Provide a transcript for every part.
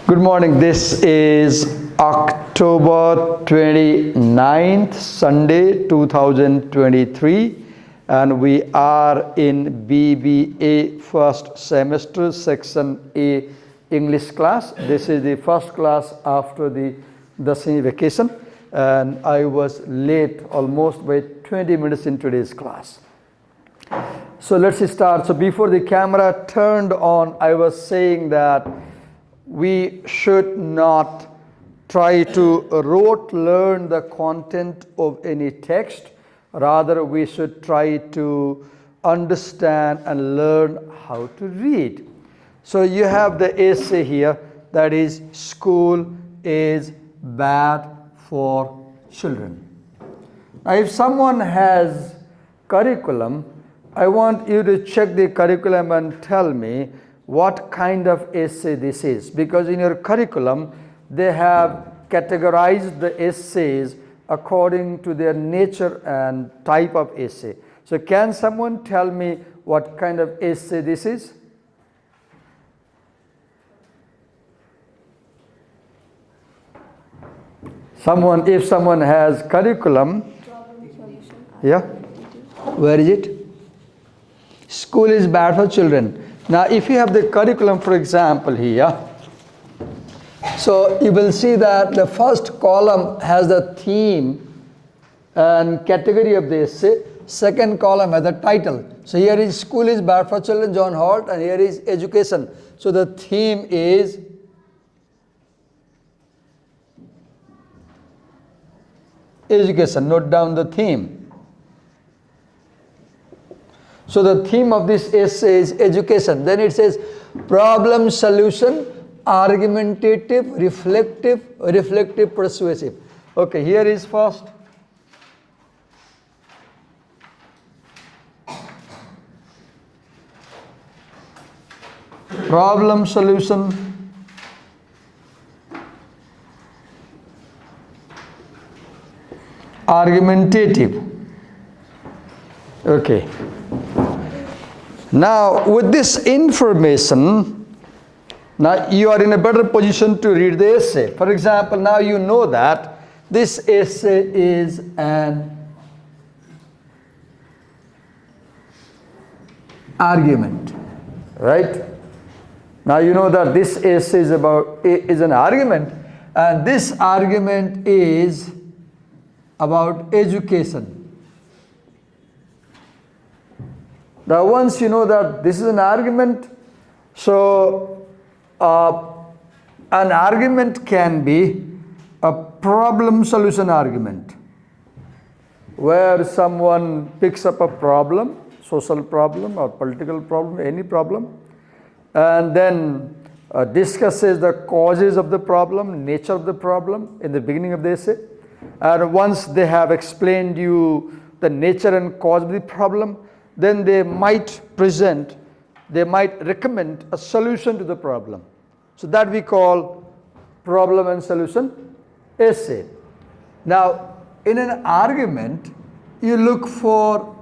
Good morning. This is October 29th, Sunday 2023, and we are in BBA first semester, section A English class. This is the first class after the summer vacation, and I was late almost by 20 minutes in today's class. So let's start. So before the camera turned on, I was saying that we should not try to rote learn the content of any text. Rather, we should try to understand and learn how to read. So you have the essay here, that is, school is bad for children. Now, if someone has curriculum, I want you to check the curriculum and tell me what kind of essay this is, because in your curriculum they have categorized the essays according to their nature and type of essay. So can someone tell me what kind of essay this is? If someone has curriculum, yeah, where is it? School is bad for children. Now, if you have the curriculum, for example, here, so you will see that the first column has the theme and category of the essay. Second column has the title. So here is school is bad for children, John Holt, and here is education. So the theme is education. Note down the theme. So the theme of this essay is education. Then it says problem solution, argumentative, reflective, persuasive. Okay, here is first. Problem solution, argumentative. Okay. Now, with this information, now you are in a better position to read the essay. For example, now you know that this essay is an argument, right? Now you know that this essay is an argument, and this argument is about education. Now once you know that this is an argument, so an argument can be a problem solution argument, where someone picks up a problem, social problem or political problem, any problem, and then discusses the causes of the problem, nature of the problem in the beginning of the essay. And once they have explained you the nature and cause of the problem, then they might recommend a solution to the problem. So that we call problem and solution essay. Now, in an argument, you look for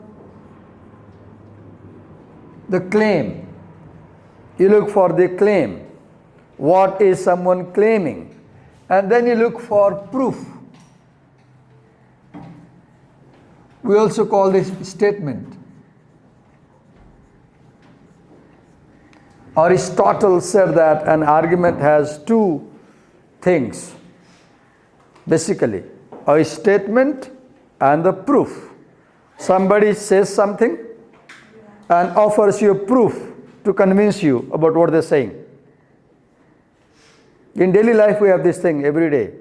the claim. You look for the claim. What is someone claiming? And then you look for proof. We also call this statement. Aristotle said that an argument has two things, basically, a statement and the proof. Somebody says something and offers you a proof to convince you about what they're saying. In daily life, we have this thing every day.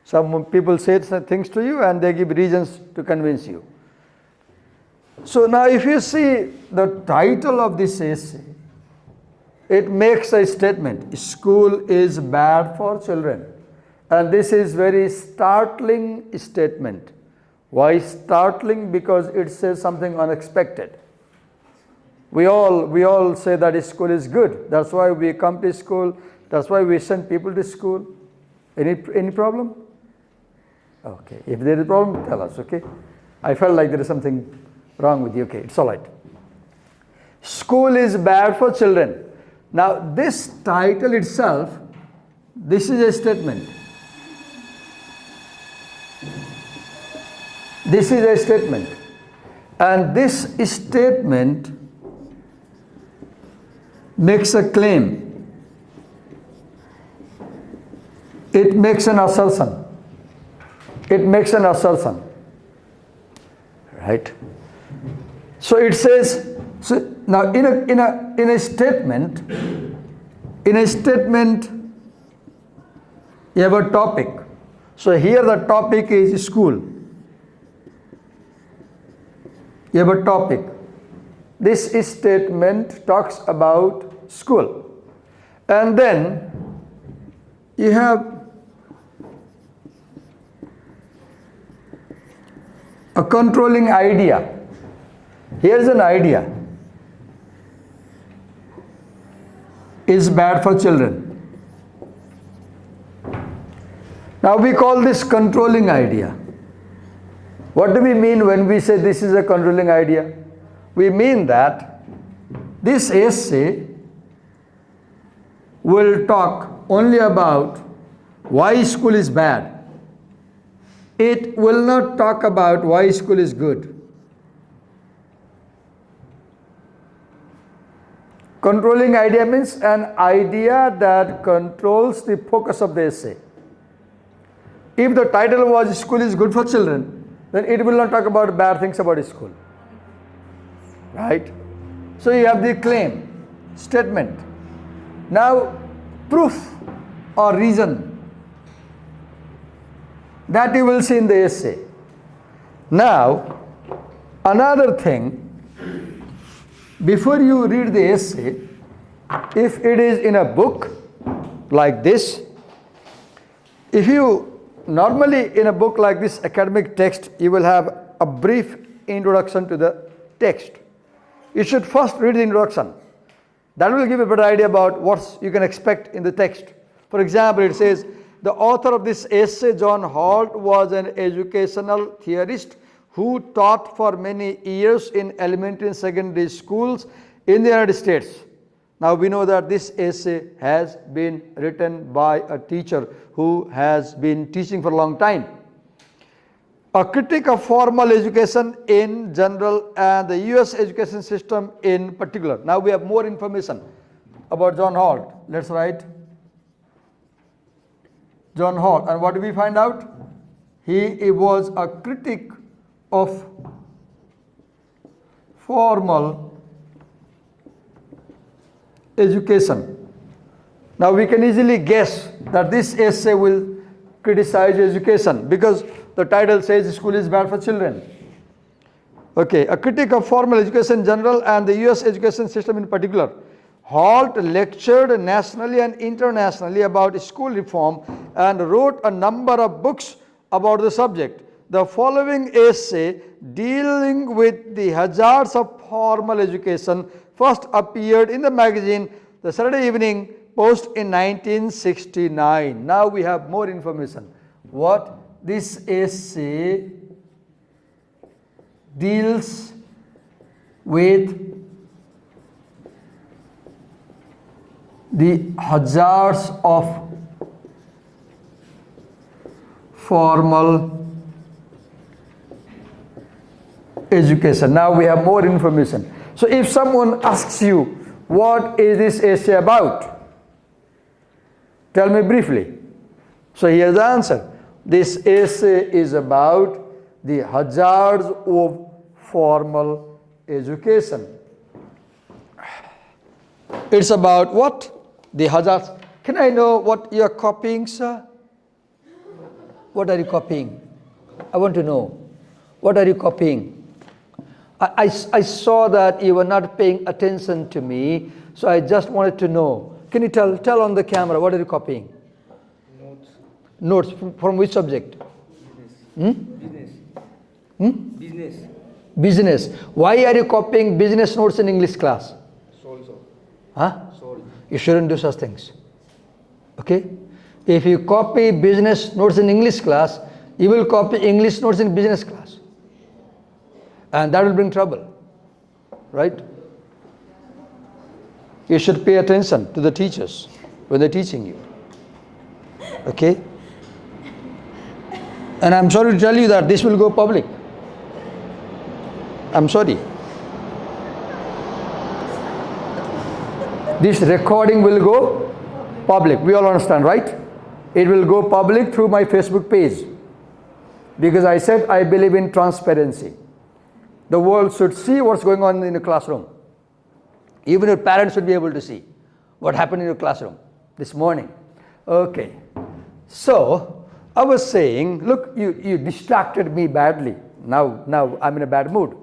Some people say things to you and they give reasons to convince you. So now if you see the title of this essay, it makes a statement, school is bad for children. And this is very startling statement. Why startling? Because it says something unexpected. We all say that school is good. That's why we come to school. That's why we send people to school. Any problem? Okay. If there is a problem, tell us, okay? I felt like there is something wrong with you. Okay, it's all right. School is bad for children. Now, this title itself This is a statement. This is a statement. And this statement makes a claim. It makes an assertion. It makes an assertion. Right? So it says, so now in a statement, you have a topic. So here the topic is school. You have a topic. This statement talks about school. And then you have a controlling idea. Here's an idea. Is bad for children. Now we call this controlling idea. What do we mean when we say this is a controlling idea? We mean that this essay will talk only about why school is bad. It will not talk about why school is good. Controlling idea means an idea that controls the focus of the essay. If the title was School is Good for Children, then it will not talk about bad things about school. Right? So you have the claim, statement. Now, proof or reason that you will see in the essay. Now, another thing, before you read the essay, if it is in a book like this, if you normally in a book like this academic text, you will have a brief introduction to the text. You should first read the introduction. That will give you a better idea about what you can expect in the text. For example, it says, the author of this essay, John Holt, was an educational theorist who taught for many years in elementary and secondary schools in the United States. Now we know that this essay has been written by a teacher who has been teaching for a long time. A critic of formal education in general and the US education system in particular. Now we have more information about John Holt. Let's write John Holt. And what do we find out? He was a critic of formal education. Now we can easily guess that this essay will criticize education because the title says school is bad for children. Okay, a critic of formal education in general and the US education system in particular. Holt lectured nationally and internationally about school reform and wrote a number of books about the subject. The following essay dealing with the hazards of formal education first appeared in the magazine The Saturday Evening Post in 1969. Now we have more information. What this essay deals with the hazards of formal education. Now we have more information. So if someone asks you, what is this essay about? Tell me briefly. So here's the answer. This essay is about the hazards of formal education. It's about what? The hazards. Can I know what you are copying, sir? What are you copying? I want to know. What are you copying? I saw that you were not paying attention to me, so I just wanted to know. Can you tell on the camera, what are you copying? Notes. Notes from which subject? Business. Business. Business. Why are you copying business notes in English class? Also. Huh? Sorry. You shouldn't do such things. Okay? If you copy business notes in English class, you will copy English notes in business class. And that will bring trouble. Right? You should pay attention to the teachers when they're teaching you. Okay? And I'm sorry to tell you that this will go public. I'm sorry. This recording will go public. We all understand, right? It will go public through my Facebook page. Because I said I believe in transparency. The world should see what's going on in the classroom. Even your parents should be able to see what happened in your classroom this morning. Okay. So, I was saying, look, you distracted me badly. Now I'm in a bad mood.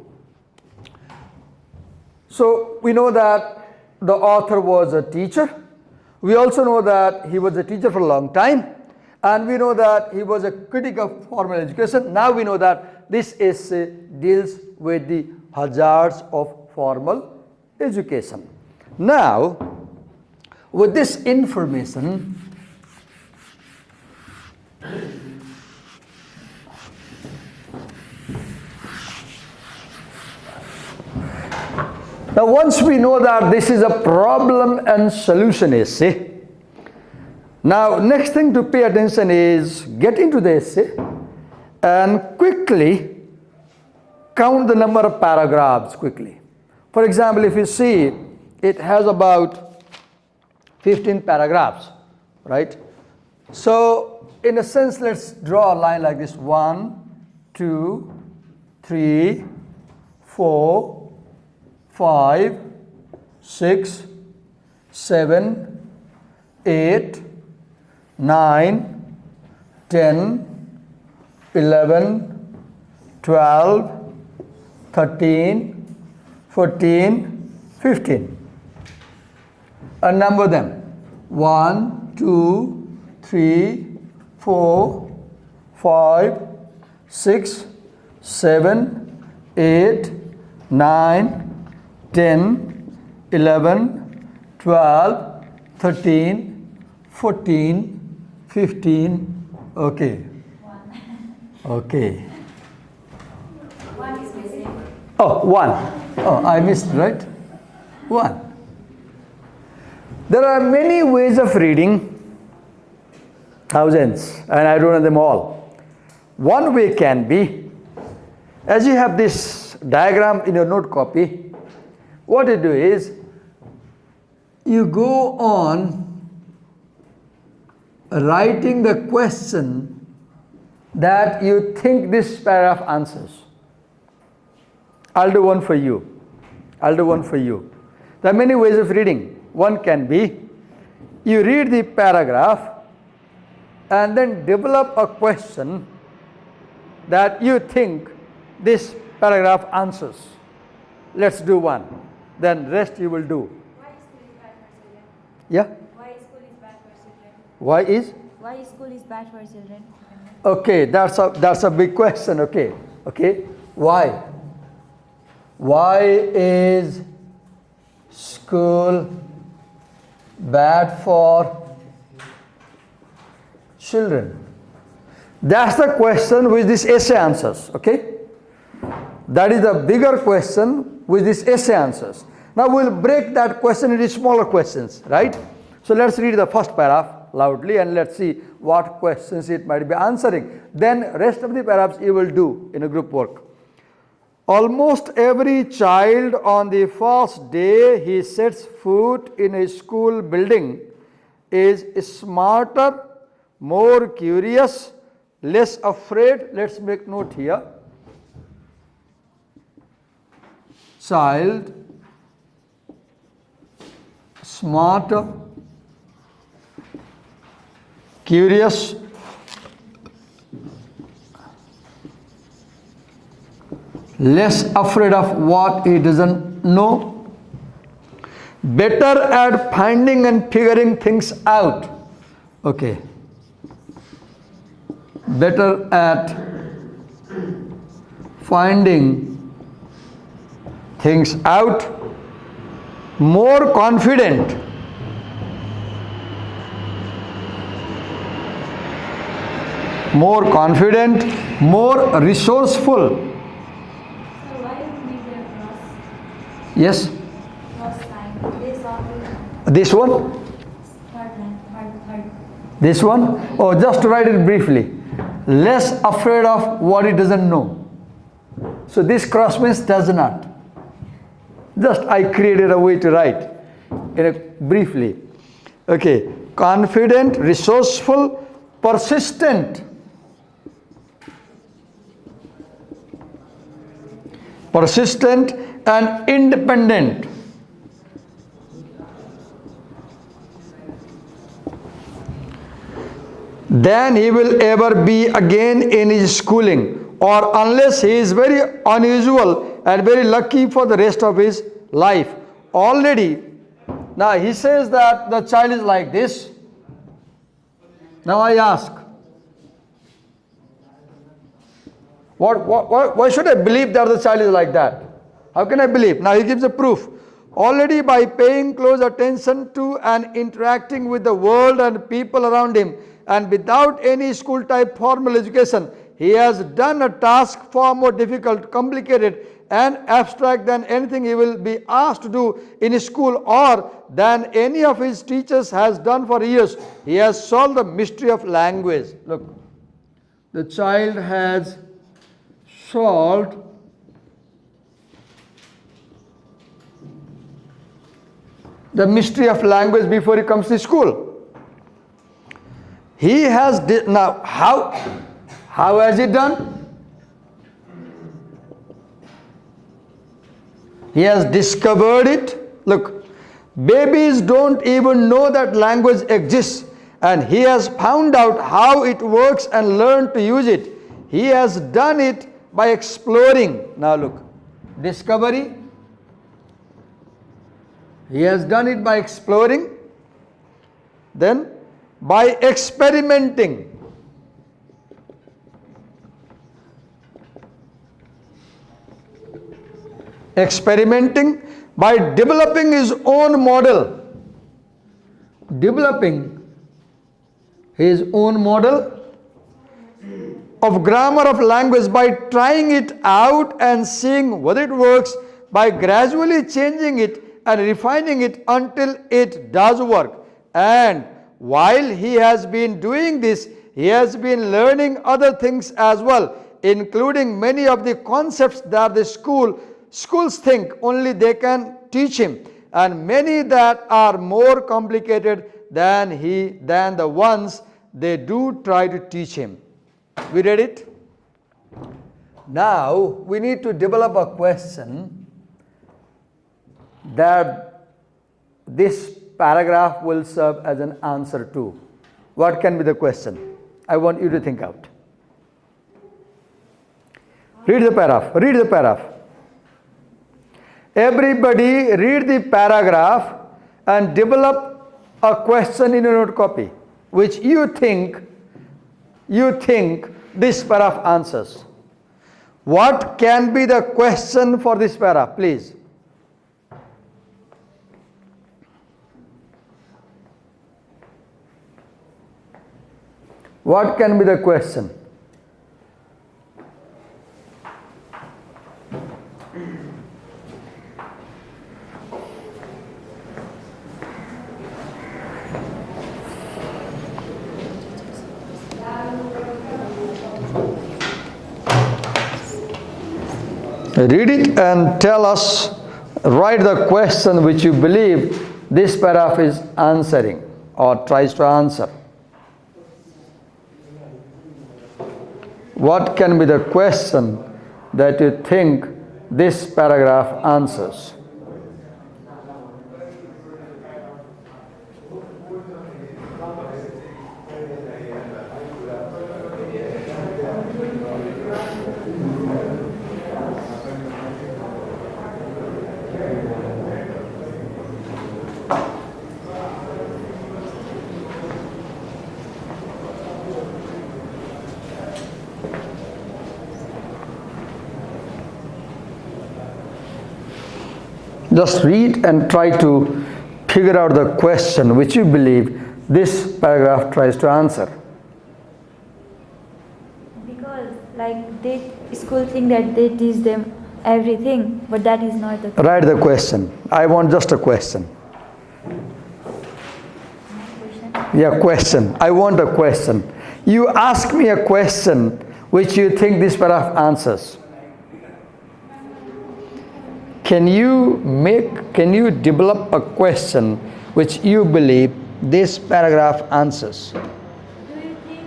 So, we know that the author was a teacher. We also know that he was a teacher for a long time. And we know that he was a critic of formal education. Now we know that this essay deals with the hazards of formal education. Now, with this information, now once we know that this is a problem and solution essay, now next thing to pay attention is get into the essay and quickly count the number of paragraphs quickly. For example, if you see, it has about 15 paragraphs, right? So, in a sense, let's draw a line like this. 1, 2, 3, 4, 5, 6, 7, 8, 9, 10, 11, 12, 13, 14, 15. And number them. 1, 2, 3, 4, 5, 6, 7, 8, 9, 10, 11, 12, 13, 14, 15, okay. Okay. 1 is missing. Oh, 1. Oh, I missed, right? 1. There are many ways of reading, thousands, and I don't know them all. One way can be, as you have this diagram in your note copy, what you do is, you go on writing the question that you think this paragraph answers. I'll do one for you. There are many ways of reading. One can be, you read the paragraph and then develop a question that you think this paragraph answers. Let's do one. Then rest you will do. Why school is bad for children? Yeah? Why school is bad for children? Why Why school is bad for children? Okay, that's a big question. Okay. Why? Why is school bad for children? That's the question which this essay answers. Okay? That is the bigger question which this essay answers. Now we'll break that question into smaller questions, right? So let's read the first paragraph loudly and let's see what questions it might be answering. Then rest of the paragraphs you will do in a group work. Almost every child on the first day he sets foot in a school building is smarter, more curious, less afraid. Let's make note here. Child, smarter, curious, less afraid of what he doesn't know, better at finding and figuring things out. Okay. Better at finding things out, more confident, more resourceful. So why don't we get cross? Yes, Cross line. This often. this one. Third line. third. This one? Oh, just to write it briefly. Less afraid of what he doesn't know. So this cross means does not. Just I created a way to write briefly. Okay. Confident, resourceful, persistent. Persistent and independent. Than he will ever be again in his schooling, or unless he is very unusual and very lucky for the rest of his life. Already, now he says that the child is like this. Now I ask, why should I believe that the child is like that? How can I believe? Now he gives a proof. Already by paying close attention to and interacting with the world and people around him, and without any school type formal education, he has done a task far more difficult, complicated and abstract than anything he will be asked to do in his school or than any of his teachers has done for years. He has solved the mystery of language. Look, the child has solved the mystery of language before he comes to school. He has now how has he done? He has discovered it. Look, babies don't even know that language exists, and he has found out how it works and learned to use it. He has done it by exploring. Now look, discovery. He has done it by exploring, then by experimenting. Experimenting by developing his own model. Developing his own model of grammar of language by trying it out and seeing whether it works, by gradually changing it and refining it until it does work. And while he has been doing this, he has been learning other things as well, including many of the concepts that the schools think only they can teach him, and many that are more complicated than the ones they do try to teach him. We read it? Now we need to develop a question that this paragraph will serve as an answer to. What can be the question? I want you to think out. Read the paragraph. Read the paragraph. Everybody read the paragraph and develop a question in your note copy which you think this paragraph answers. What can be the question for this paragraph, please? What can be the question? Read it and tell us, write the question which you believe this paragraph is answering or tries to answer. What can be the question that you think this paragraph answers? Just read and try to figure out the question which you believe this paragraph tries to answer. Because school think that they teach them everything, but that is not the case. Write the question. I want just a question. Question. Yeah, question. I want a question. You ask me a question which you think this paragraph answers. Can you develop a question which you believe this paragraph answers? Do you think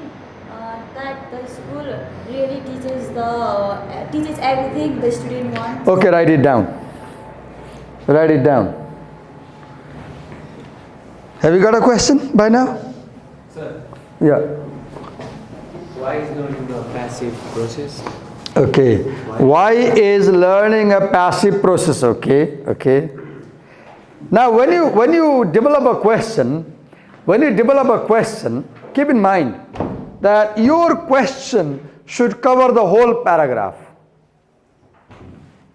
that the school really teaches everything the student wants? Okay, write it down. Write it down. Have you got a question by now? Sir, Yeah. why is learning a passive process? Okay. Why is learning a passive process? Okay. Okay. Now, when you develop a question, keep in mind that your question should cover the whole paragraph.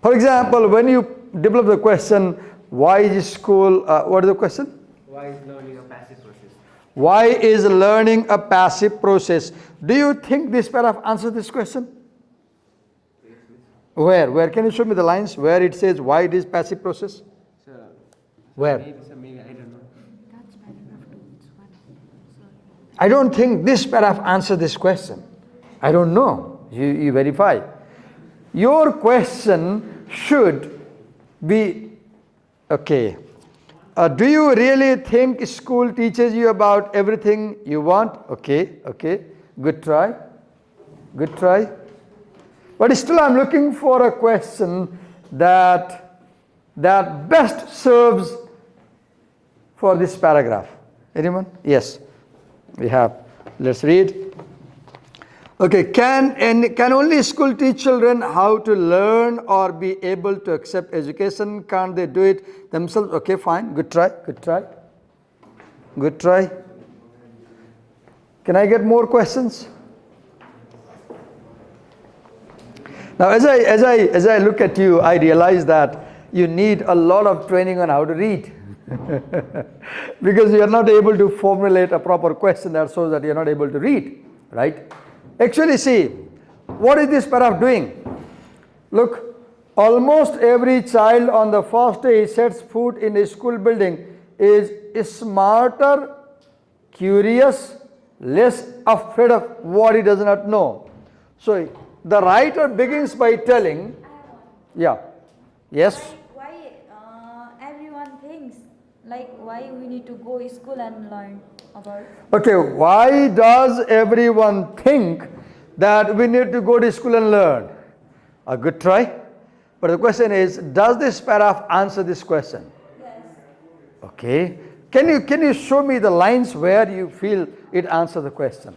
For example, when you develop the question, why is school? What is the question? Why is learning a passive process? Why is learning a passive process? Do you think this paragraph answers this question? Where? Can you show me the lines where it says why it is passive process? Sir, Where? maybe I don't know. I don't think this paragraph answers this question. I don't know. You verify. Your question should be, okay. Do you really think school teaches you about everything you want? Okay. Good try. But still I'm looking for a question that best serves for this paragraph. Anyone? Yes. We have. Let's read. Okay, can only school teach children how to learn or be able to accept education? Can't they do it themselves? Okay, fine. Good try. Can I get more questions? Now, as I look at you, I realize that you need a lot of training on how to read. Because you are not able to formulate a proper question that shows that you are not able to read, right? Actually, see, what is this paragraph doing? Look, almost every child on the first day he sets foot in a school building is smarter, curious, less afraid of what he does not know. So, the writer begins by telling, yeah, yes. Why everyone thinks why we need to go to school and learn about? Okay, why does everyone think that we need to go to school and learn? A good try. But the question is, does this paragraph answer this question? Yes. Okay. Can you show me the lines where you feel it answers the question?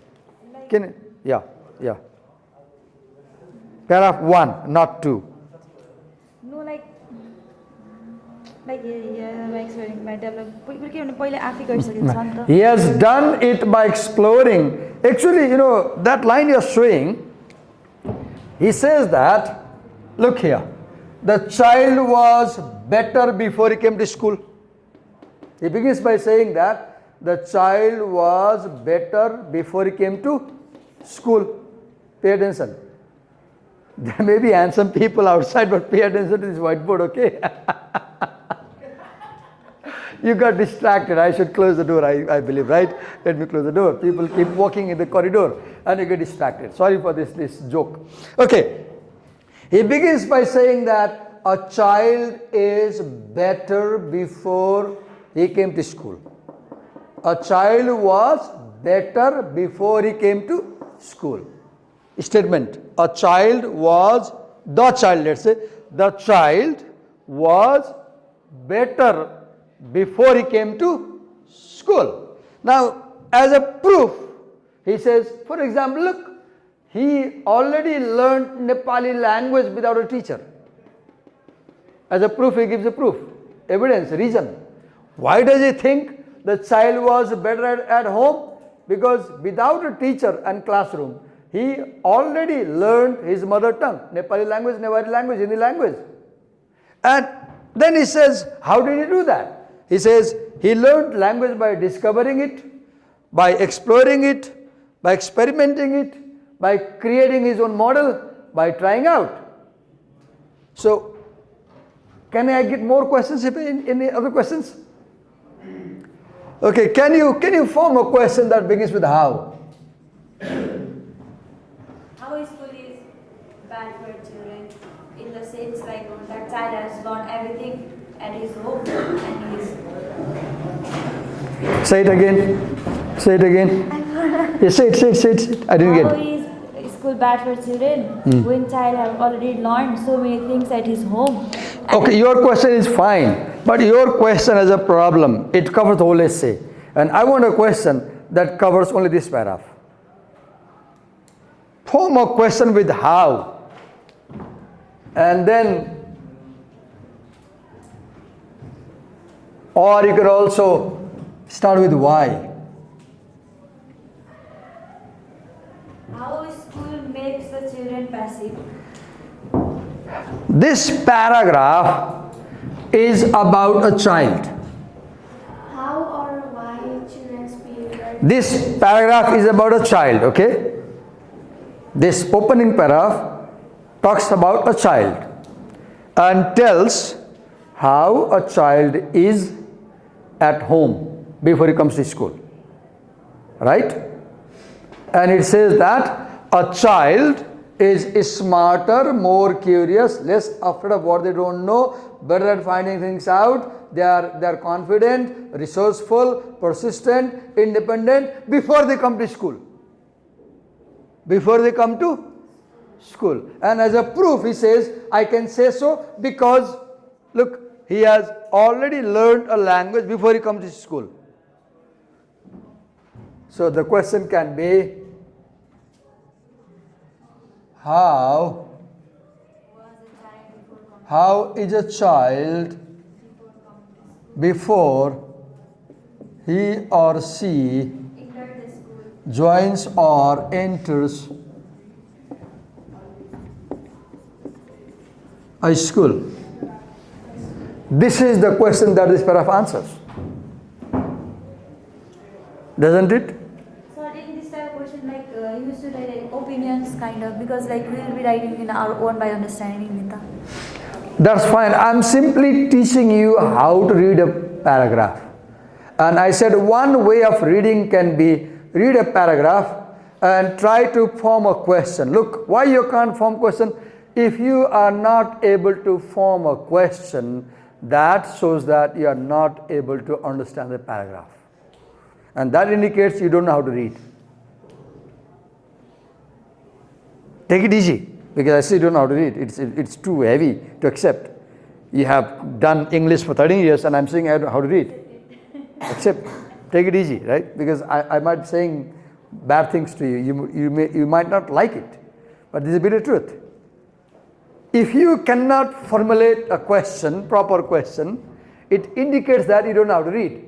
Yeah. Paragraph 1, not 2. No, by develop. He has done it by exploring. Actually, that line you're showing, he says that, look here, the child was better before he came to school. He begins by saying that the child was better before he came to school. Pay attention. There may be handsome people outside, but pay attention to this whiteboard, okay? You got distracted. I should close the door, I believe, right? Let me close the door. People keep walking in the corridor and you get distracted. Sorry for this joke. Okay. He begins by saying that a child is better before he came to school. A child was better before he came to school. Statement. The child was better before he came to school. Now, as a proof, he says, for example, look, he already learned Nepali language without a teacher. As a proof, he gives a proof, evidence, reason. Why does he think the child was better at home? Because without a teacher and classroom, he already learned his mother tongue, Nepali language, Newari language, Hindi language. And then he says, how did he do that? He says, he learned language by discovering it, by exploring it, by experimenting it, by creating his own model, by trying out. So, can I get more questions? Any other questions? Okay, can you form a question that begins with how? How school is bad for children in the sense like that child has learned everything at his home and he's Say it again. Say it again. Yeah, say it. I didn't get how it. is school bad for children when child have already learned so many things at his home. Okay, your question is fine, but your question has a problem. It covers the whole essay. And I want a question that covers only this paragraph. Form a question with how. And then, or you could also start with why. How school makes the children passive. This paragraph is about a child. How or why children's behavior? This paragraph is about a child, okay? This opening paragraph talks about a child and tells how a child is at home before he comes to school. Right? And it says that a child is smarter, more curious, less afraid of what they don't know, better at finding things out. They are confident, resourceful, persistent, independent before they come to school. Before they come to school. And as a proof, he says, I can say so because, look, he has already learned a language before he comes to school. So the question can be, how is a child before he or she joins or enters a school? This is the question that this paragraph answers. Doesn't it? So in this type of question, like you should write like, opinions kind of, because like we will be writing in our own by understanding, Nita. That's fine. I'm simply teaching you how to read a paragraph. And I said one way of reading can be read a paragraph and try to form a question. Look, why you can't form question? If you are not able to form a question, that shows that you are not able to understand the paragraph. And that indicates you don't know how to read. Take it easy, because I say you don't know how to read. It's too heavy to accept. You have done English for 13 years and I'm saying how to read. Accept. Take it easy, right? Because I might be saying bad things to you. You might not like it. But this is a bit of truth. If you cannot formulate a question, proper question, it indicates that you don't know how to read.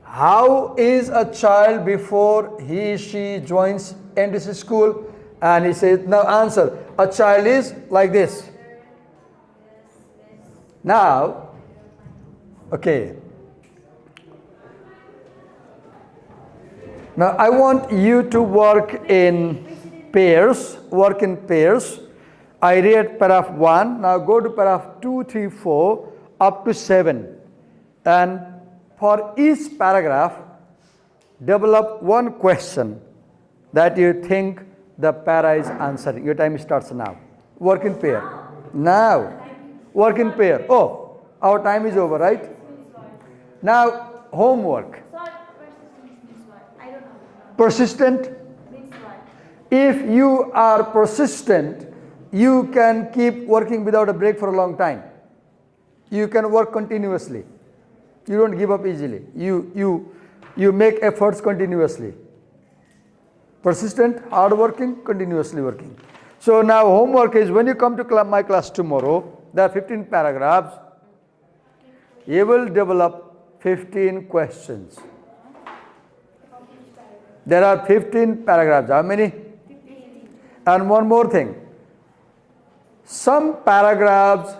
How is a child before she joins enters school? And he says, now answer. A child is like this. Now, okay. Now I want you to work in pairs. I read paragraph 1. Now go to paragraph 2, 3, 4 up to 7. And for each paragraph, develop one question that you think the para is answering. Your time starts now. Work in pair. Now. Work in pair. Oh, our time is over, right? Now, homework. Persistent. If you are persistent, you can keep working without a break for a long time. You can work continuously. You don't give up easily. You make efforts continuously. Persistent, hardworking, continuously working. So now homework is when you come to my class tomorrow, there are 15 paragraphs. You will develop 15 questions. There are 15 paragraphs. How many? 15. And one more thing. Some paragraphs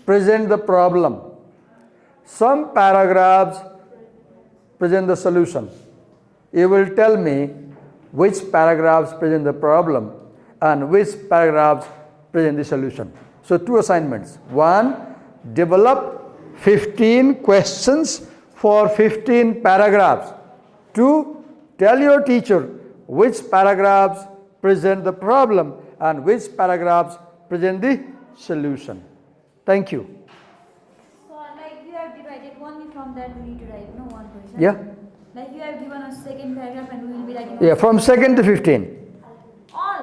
present the problem. Some paragraphs present the solution. You will tell me which paragraphs present the problem and which paragraphs present the solution. So 2 assignments. 1, develop 15 questions for 15 paragraphs to tell your teacher which paragraphs present the problem and which paragraphs present the solution. Thank you. So like you have divided only from that we need to write no one question. Yeah? Like you have given a second paragraph and we will be writing. Yeah, from 2nd to 15.